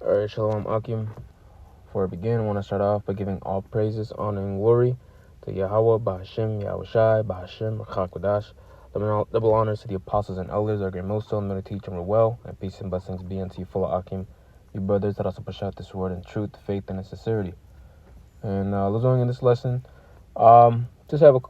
Alright, Shalom Akim. Before I begin, I want to start off by giving all praises, honor, and glory to Yahweh, Bahashim, Yahushai, Bahashim, Rachak double honors to the apostles and elders, our great millstone, may teach them well, and peace and blessings be unto you, full of Akim, you brothers that also push out this word in truth, faith, and in sincerity. And let's go in this lesson. Just a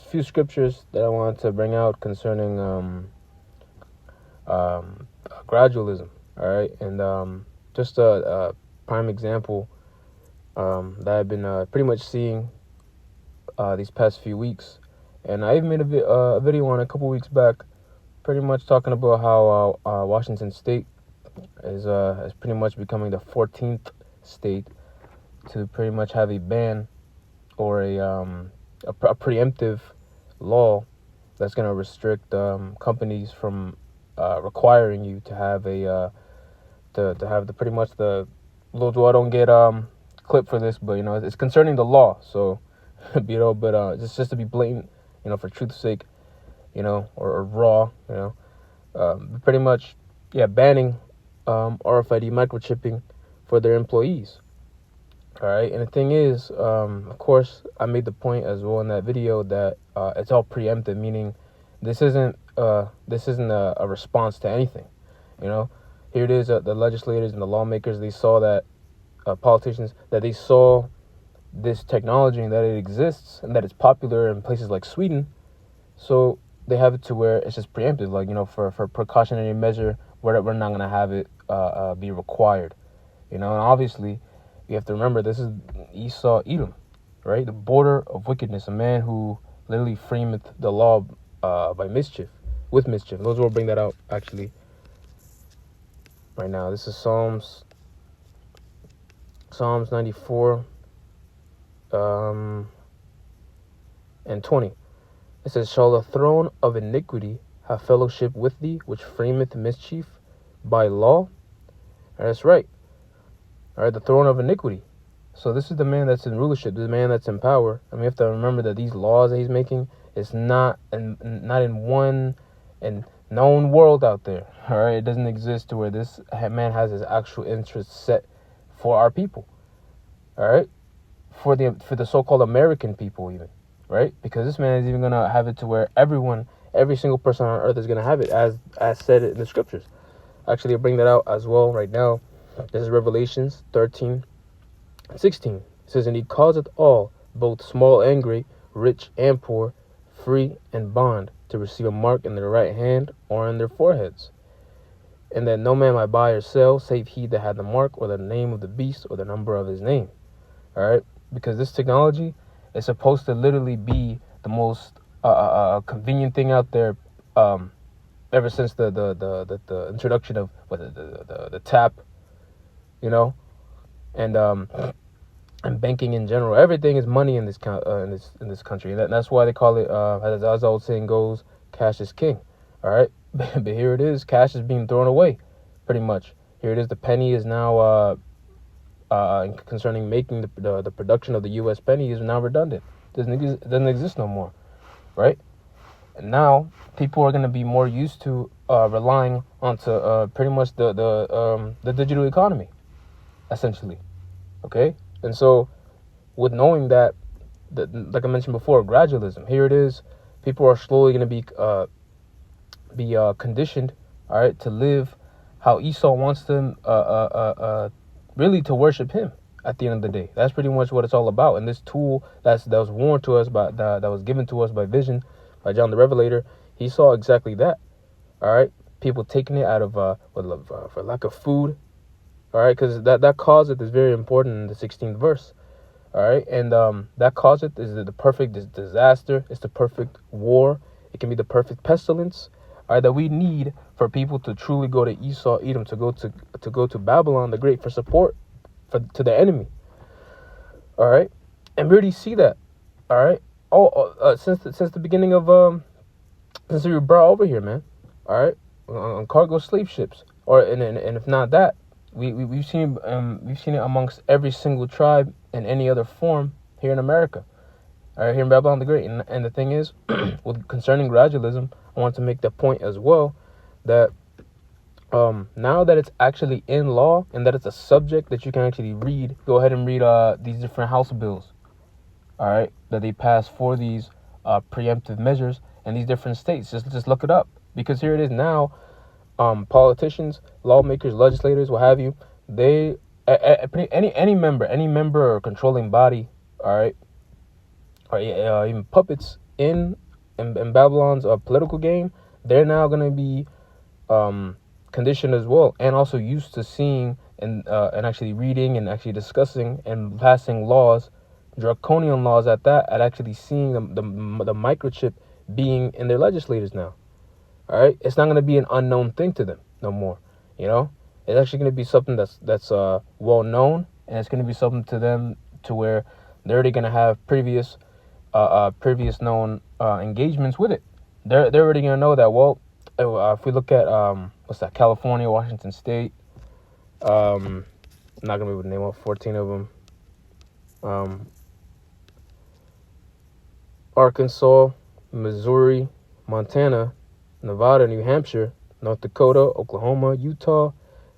few scriptures that I wanted to bring out concerning gradualism. All right, and just a prime example that I've been pretty much seeing these past few weeks, and I even made a video on a couple weeks back, pretty much talking about how Washington State is pretty much becoming the 14th state to pretty much have a ban or a preemptive law that's going to restrict companies from requiring you to have a to have the pretty much the I don't get clip for this, but it's concerning the law, so but just to be blatant, for truth's sake, or raw, pretty much, banning RFID microchipping for their employees. All right, and the thing is, of course, I made the point as well in that video that it's all preemptive, meaning this isn't a response to anything. Here it is, the legislators and the lawmakers, they saw that politicians, that they saw this technology and that it exists and that it's popular in places like Sweden, so they have it to where it's just preemptive, like for precautionary measure, where we're not going to have it be required, and obviously you have to remember this is Esau Edom, right? The border of wickedness, a man who literally frameth the law with mischief. Those will bring that out actually right now. This is Psalms 94 and 20. It says, "Shall the throne of iniquity have fellowship with thee, which frameth mischief by law?" And that's right. All right, the throne of iniquity. So this is the man that's in rulership, the man that's in power. And we have to remember that these laws that he's making is not in one and known world out there. All right, it doesn't exist to where this man has his actual interests set for our people. All right, for the so-called American people even, right? Because this man is even gonna have it to where every single person on earth is gonna have it, as said in the scriptures. Actually, I'll bring that out as well right now. This is Revelations 13:16. It says, "And he causeth all, both small and great, rich and poor, free and bond, to receive a mark in their right hand or in their foreheads. And that no man might buy or sell, save he that had the mark, or the name of the beast, or the number of his name." All right? Because this technology is supposed to literally be the most convenient thing out there, ever since the introduction of the tap, and banking in general. Everything is money in this country, and that's why they call it, as the old saying goes, cash is king. All right, but here it is, cash is being thrown away, pretty much. Here it is, the penny is now concerning making the production of the U.S. penny is now redundant. Doesn't exist no more, right? And now people are going to be more used to relying onto pretty much the digital economy, essentially. Okay, and so with knowing that, like I mentioned before, gradualism. Here it is, people are slowly going to be conditioned, all right, to live how Esau wants them, really to worship him. At the end of the day, that's pretty much what it's all about. And this tool that was warned to us that was given to us by vision, by John the Revelator, he saw exactly that. All right, people taking it out of for lack of food. All right, because that causeth is very important in the 16th verse. All right, and that causeth is the perfect disaster. It's the perfect war. It can be the perfect pestilence. All right, that we need for people to truly go to Esau, Edom, to go to Babylon the Great for support to the enemy. All right, and we already see that. All right, since the beginning of since we were brought over here, man. All right, on cargo slave ships, and if not that, we've seen it amongst every single tribe in any other form here in America. All right, here in Babylon the Great, and the thing is, with concerning gradualism, I want to make the point as well that now that it's actually in law and that it's a subject that you can actually read, go ahead and read these different House bills, all right, that they passed for these preemptive measures in these different states. Just look it up, because here it is now. Politicians, lawmakers, legislators, what have you, they any member or controlling body, all right, or even puppets in Babylon's political game, they're now going to be conditioned as well, and also used to seeing and actually reading and actually discussing and passing laws, draconian laws at that, at actually seeing the microchip being in their legislators now. All right, it's not going to be an unknown thing to them no more. You know, it's actually going to be something that's well known, and it's going to be something to them to where they're already going to have previous known engagements with it. They're already going to know that. Well, if we look at what's that, California, Washington State, I'm not going to be able to name all 14 of them. Arkansas, Missouri, Montana, Nevada, New Hampshire, North Dakota, Oklahoma, Utah,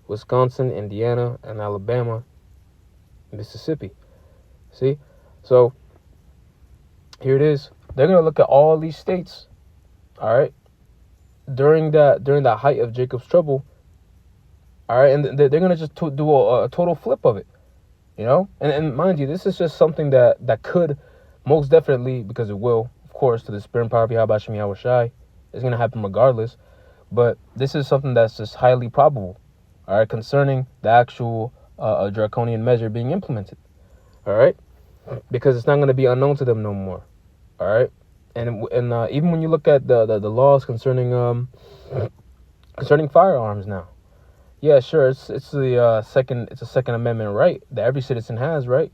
Wisconsin, Indiana, and Alabama, Mississippi. See? So here it is. They're going to look at all these states, all right, during that height of Jacob's trouble, all right, and they're going to just do a total flip of it, you know? And mind you, this is just something that could most definitely, because it will, of course, to the spirit and power of Yahweh Shem Yahweh Shai, it's going to happen regardless. But this is something that's just highly probable, all right, concerning the actual draconian measure being implemented, all right, because it's not going to be unknown to them no more, all right. And even when you look at the laws concerning firearms now, yeah, sure, it's a Second Amendment right that every citizen has, right,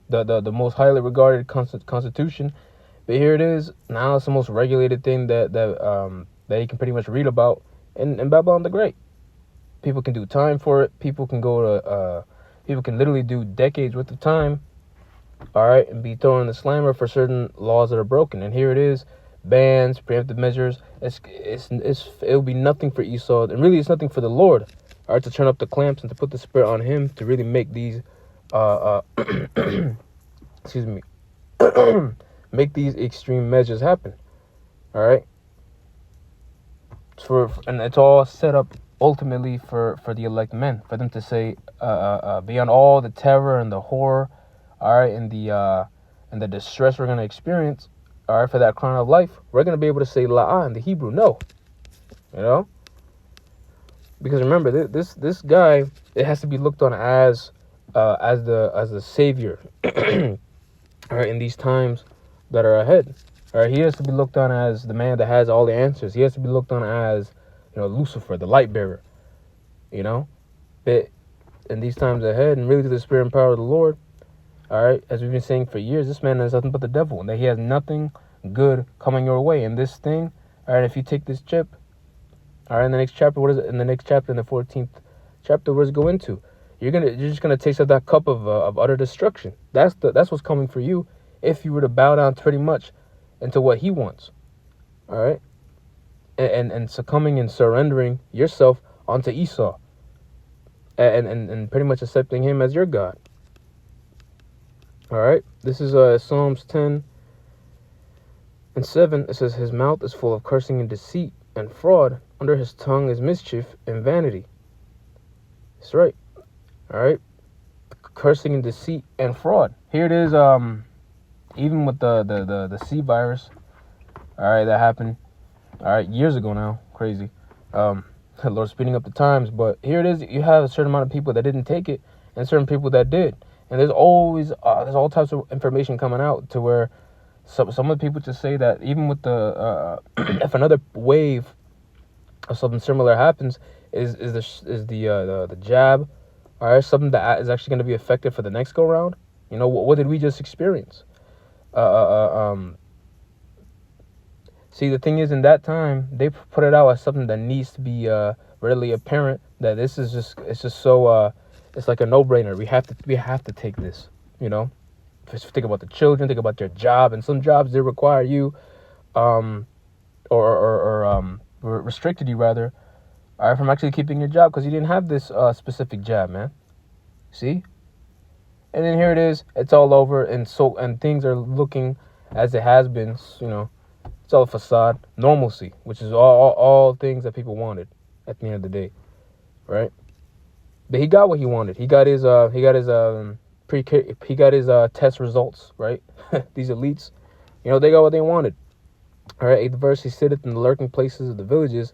the most highly regarded constitution. But here it is. Now it's the most regulated thing that you can pretty much read about in Babylon the Great. People can do time for it. People can people can literally do decades worth of time, all right, and be thrown in the slammer for certain laws that are broken. And here it is, bans, preemptive measures. It'll be nothing for Esau, and really it's nothing for the Lord, all right, to turn up the clamps and to put the spirit on him to really make these excuse me. Make these extreme measures happen, all right. And it's all set up ultimately for the elect men, for them to say, beyond all the terror and the horror, all right, and the distress we're gonna experience, all right, for that crown of life, we're gonna be able to say la'ah in the Hebrew, no, you know, because remember this guy, it has to be looked on as the savior, all right, in these times that are ahead. All right, he has to be looked on as the man that has all the answers. He has to be looked on as, Lucifer, the light bearer, But in these times ahead, and really to the spirit and power of the Lord, all right, as we've been saying for years, this man is nothing but the devil, and that he has nothing good coming your way. And this thing, all right, if you take this chip, all right, in the next chapter, what is it? In the next chapter, in the 14th chapter, what does it go into? You're just gonna taste of that cup of utter destruction. That's what's coming for you if you were to bow down pretty much into what he wants, all right, and succumbing and surrendering yourself onto Esau, and pretty much accepting him as your God. All right, this is Psalms 10:7. It says, his mouth is full of cursing and deceit and fraud. Under his tongue is mischief and vanity. That's right. All right, cursing and deceit and fraud. Here it is. Even with the C virus, all right, that happened, all right, years ago now. Crazy. Lord speeding up the times, but here it is. You have a certain amount of people that didn't take it, and certain people that did. And there's always there's all types of information coming out to where some of the people just say that even with the if another wave of something similar happens, is the jab, all right, something that is actually going to be effective for the next go round. What did we just experience? See, the thing is, in that time, they put it out as something that needs to be readily apparent, that it's just so it's like a no-brainer. We have to take this, Just think about the children, think about their job, and some jobs they require you, or restricted you rather, all right, from actually keeping your job because you didn't have this specific job, man. See? And then here it is. It's all over, and things are looking as it has been. You know, it's all a facade. Normalcy, which is all things that people wanted at the end of the day, right? But he got what he wanted. He got his test results, right? These elites, you know, they got what they wanted. All right, 8th verse, he sitteth in the lurking places of the villages,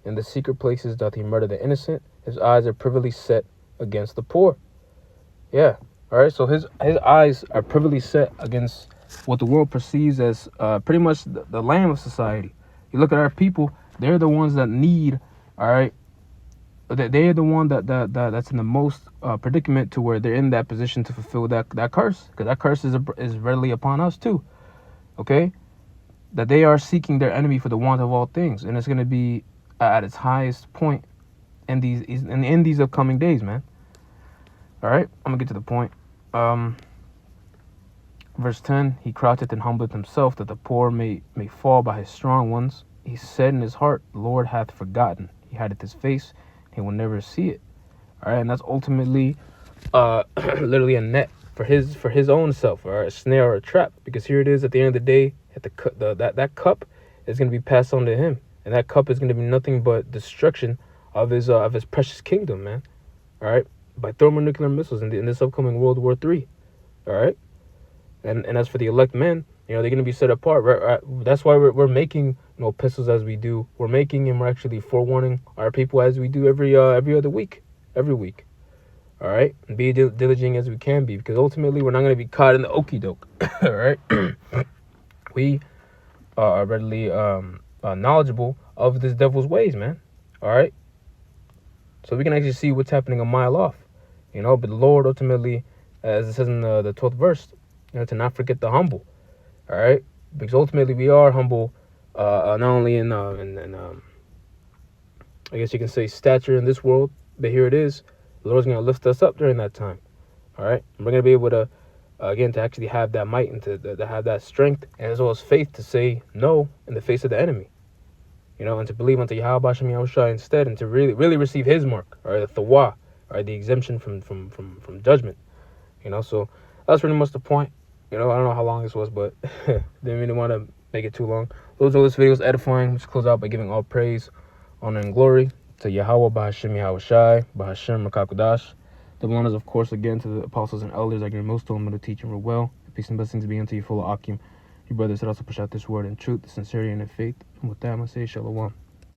in the secret places doth he murder the innocent. His eyes are privily set against the poor. Yeah, all right, so his eyes are privily set against what the world perceives as pretty much the lamb of society. You look at our people, they're the ones that need, all right, they're the one that's in the most predicament to where they're in that position to fulfill that curse, because that curse is readily upon us too. Okay, that they are seeking their enemy for the want of all things, and it's going to be at its highest point in these upcoming days, man. All right, I'm gonna get to the point. Verse 10: He croucheth and humbleth himself, that the poor may fall by his strong ones. He said in his heart, the Lord hath forgotten. He hideth his face, he will never see it. All right, and that's ultimately literally a net for his own self, or a snare or a trap, because here it is at the end of the day, at that cup is going to be passed on to him, and that cup is going to be nothing but destruction of his precious kingdom, man. All right, by thermonuclear missiles in this upcoming World War III. All right, and as for the elect men, you know, they're going to be set apart. Right? That's why we're making, you know, epistles as we do. We're making, and we're actually forewarning our people as we do every other week, every week. All right, and be diligent as we can be, because ultimately we're not going to be caught in the okie doke. All right, we are readily knowledgeable of this devil's ways, man. All right, so we can actually see what's happening a mile off, you know. But the Lord ultimately, as it says in the 12th verse, you know, to not forget the humble. All right, because ultimately we are humble, not only in I guess you can say stature in this world, but here it is. The Lord's going to lift us up during that time. All right, and we're going to be able to again to actually have that might and to have that strength, and as well as faith to say no in the face of the enemy. You know, and to believe unto Yahweh Shem Yahushua instead, and to really receive His mark, or the Thawa, or the exemption from judgment. You know, so that's pretty much the point. You know, I don't know how long this was, but didn't really want to make it too long. Those are this video is edifying. Let's close out by giving all praise, honor, and glory to Yahweh, Bahashem Yahushai, Bahashem Makakudash. Double honors, of course, again to the apostles and elders that give most of them to teach and were well. Peace and blessings be unto you, full of Akim. Your brothers that also push out this word in truth, sincerity, and in faith. And with that, I'm going to say Shalom.